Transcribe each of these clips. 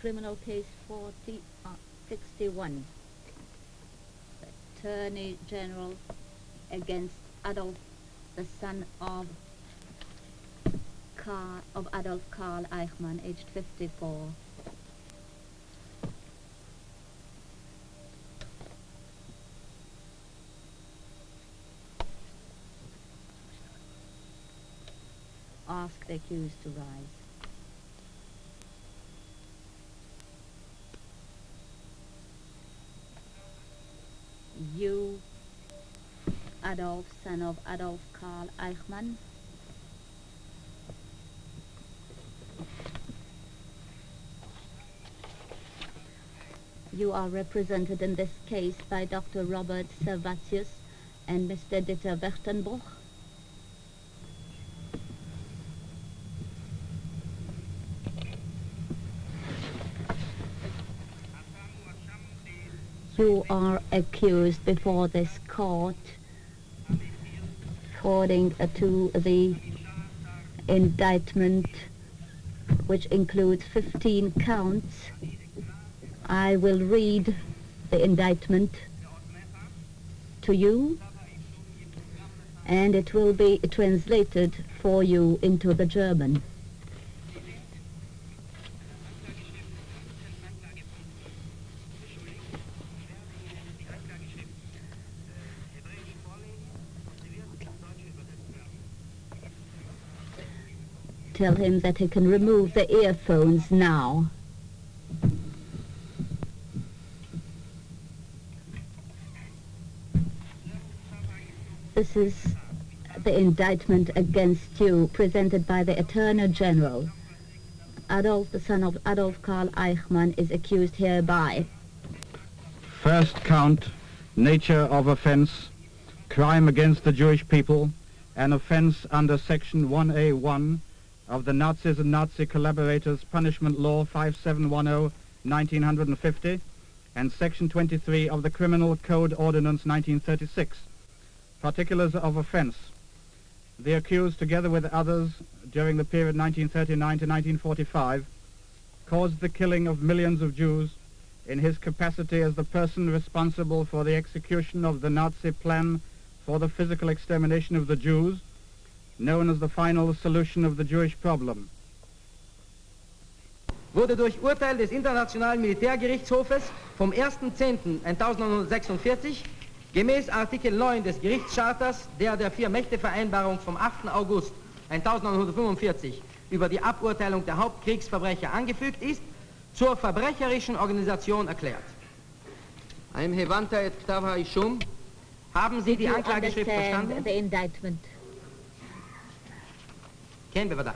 criminal case 4061. Attorney General against Adolf, the son of Adolf Karl Eichmann, aged 54. Ask the accused to rise. You, Adolf, son of Adolf Karl Eichmann, you are represented in this case by Dr. Robert Servatius and Mr. Dieter Wertenbruch. You are accused before this court according to the indictment, which includes 15 counts. I will read the indictment to you, and it will be translated for you into the German. Tell him that he can remove the earphones now. This is the indictment against you presented by the Attorney General. Adolf, the son of Adolf Karl Eichmann, is accused hereby. First count, nature of offense, crime against the Jewish people, an offense under section 1A1 of the Nazis and Nazi collaborators punishment law 5710 1950 and section 23 of the Criminal Code Ordinance 1936. Particulars of offense. The accused, together with others, during the period 1939 to 1945, caused the killing of millions of Jews in his capacity as the person responsible for the execution of the Nazi plan for the physical extermination of the Jews, known as the final solution of the Jewish problem. Wurde durch Urteil des Internationalen Militärgerichtshofes vom 1.10.1946 gemäß Artikel 9 des Gerichtscharters der Vier-Mächte-Vereinbarung vom 8. August 1945 über die Aburteilung der Hauptkriegsverbrecher angefügt ist, zur verbrecherischen Organisation erklärt. Haben Sie die Anklageschrift verstanden? The indictment. כן, בוודאי.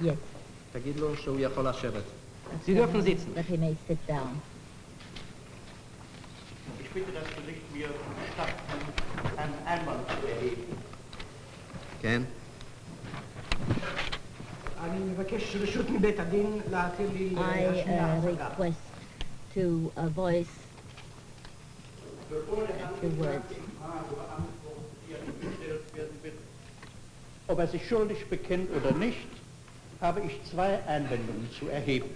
Yes. תגיד לו שהוא יכול לשבת. Sie dürfen sitzen. That he may sit down. Ich bitte das Gericht, mir gestatten, einen Einwand zu erheben. כן. אני מבקש רשות מבית הדין להתיר לי להשמיע השגה. I request to voice the words. Ob er sich schuldig bekennt oder nicht, habe ich zwei Einwendungen zu erheben.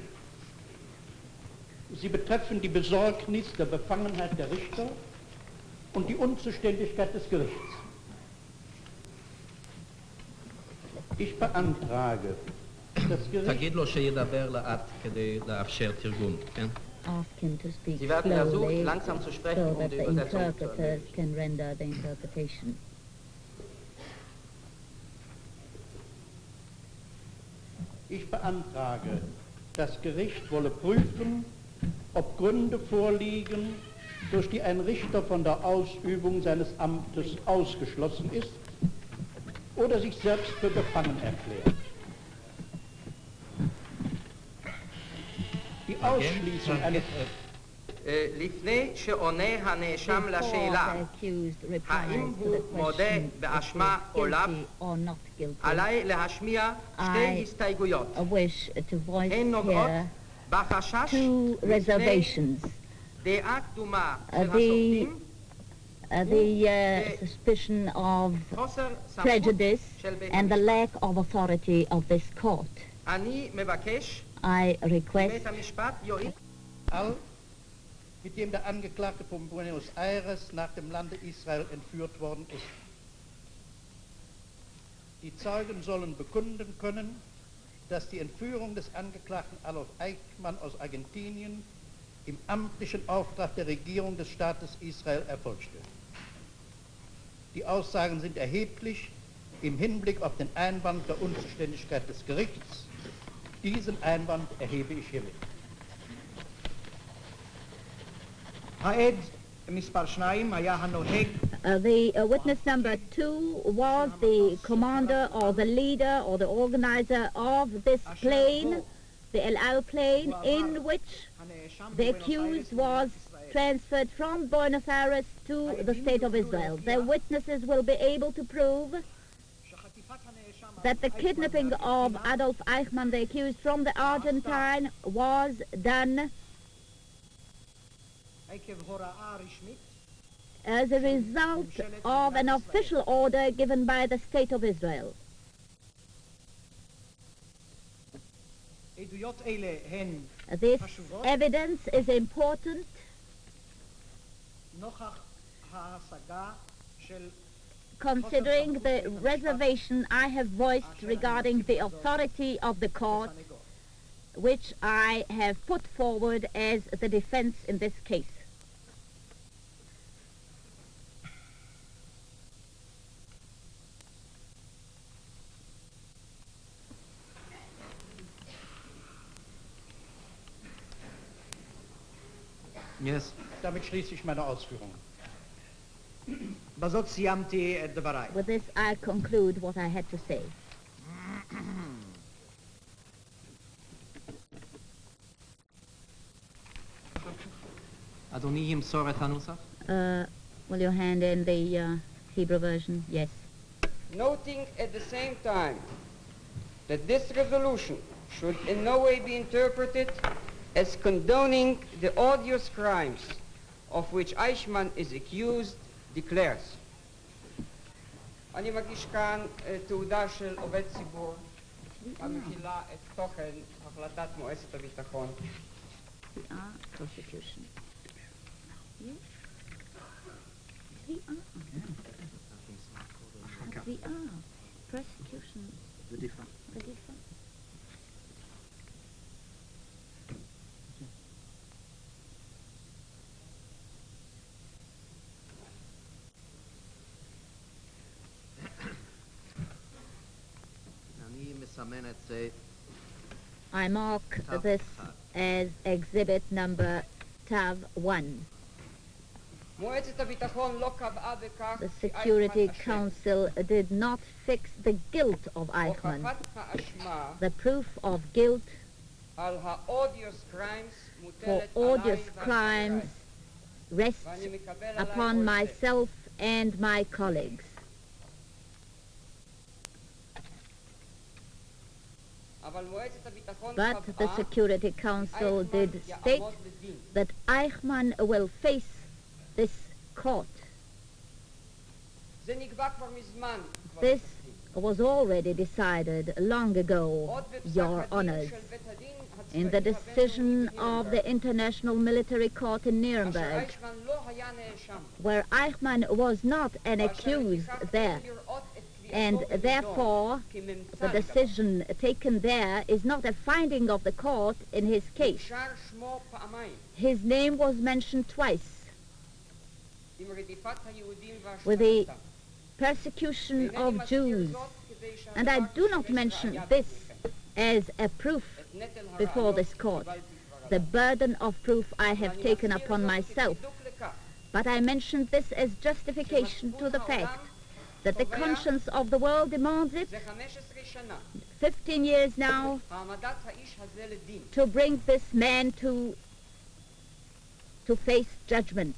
Sie betreffen die Besorgnis der Befangenheit der Richter und die Unzuständigkeit des Gerichts. Ich beantrage, das Gericht... תגיד לו שידבר לאט כדי לאפשר תרגום, כן? Ask him to speak Sie werden versucht, slowly langsam zu sprechen, so that die the Übersetzung zu interpreters ermöglichen. can render the interpretation. Ich beantrage, das Gericht wolle prüfen, ob Gründe vorliegen, durch die ein Richter von der Ausübung seines Amtes ausgeschlossen ist oder sich selbst für befangen erklärt. Die Ausschließung eines... לפני שעונה הנאשם לשאלה האם הוא מודה באשמה או לאו, עליי להשמיע שתי הסתייגויות. הן נוגעות בחשש מפני דעה קדומה של השופטים The suspicion of prejudice and the lack of authority of this court. אני מבקש I request gemäß המשפט יועיל All, mit dem der Angeklagte von Buenos Aires nach dem Lande Israel entführt worden ist. Die Zeugen sollen bekunden können, dass die Entführung des Angeklagten Adolf Eichmann aus Argentinien im amtlichen Auftrag der Regierung des Staates Israel erfolgte. Die Aussagen sind erheblich im Hinblick auf den Einwand der Unzuständigkeit des Gerichts. Diesen Einwand erhebe ich hiermit. העד מספר 2 היה הנוהג the witness number 2 was the commander or the leader or the organizer of this plane, the El Al plane, in which the accused was transferred from Buenos Aires to the state of Israel. The witnesses will be able to prove that the kidnapping of Adolf Eichmann, the accused, from the Argentine was done עקב הוראה רשמית as a result of an official order given by the state of Israel. עדויות אלה הן This evidence is important נוכח ההשגה של considering the reservation I have voiced regarding the authority of the court, which I have put forward as the defense in this case. Yes. Damit schließe ich meine Ausführungen. בזאת סיימתי את דבריי. With this I conclude what I had to say. אדוני ימסור את הנוסח? Will you hand in the Hebrew version? Yes. Noting at the same time that this resolution should in no way be interpreted as condoning the odious crimes of which Eichmann is accused, declares. אני מגיש כאן תעודה של עובד ציבור המכילה את תוכן החלטת מועצת הביטחון. Prosecution. Yes. Prosecution. The defense. אני מסמן את זה I mark this as exhibit number TAV 1. מועצת הביטחון לא קבעה בכך The Security Council did not fix the guilt of Eichmann. הוכחת האשמה The proof of guilt על ה-odious crimes for מוטלת odious עליי crimes rests ואני מקבל עליי upon כל זה. myself and my colleagues. אבל מועצת הביטחון But the קבעה Security Council did אייכמן state יעמוד לדין. that Eichmann will face this court. זה נקבע כבר מזמן. This was already decided long ago, עוד בפסק Your הדין Honors, של בית הדין in the הצבאי decision הבינלאומי of the International Military Court in אשר Nuremberg, אייכמן לא היה נאשם. where Eichmann was not an ואשר accused לפיכך there, אין לראות את and קביעתו therefore בנדון כממצא the לגביו. decision taken there is not a finding of the court in his case. נקשר שמו פעמיים His name was mentioned twice, עם רדיפת היהודים with the והשמדתם. persecution אינני of מזכיר Jews, זאת כדי and I שהדבר do not ישמש mention ראיה this בפניכם. as a proof את נטל before הראיות this court. קיבלתי כבר The עליי. burden of proof I have ואני taken מזכיר upon זאת myself, כצידוק לכך but I mentioned this as justification to the fact that the conscience of the world demands it, זה 15 שנה 15 years now, העמדת האיש הזה לדין. to bring this man to face judgment.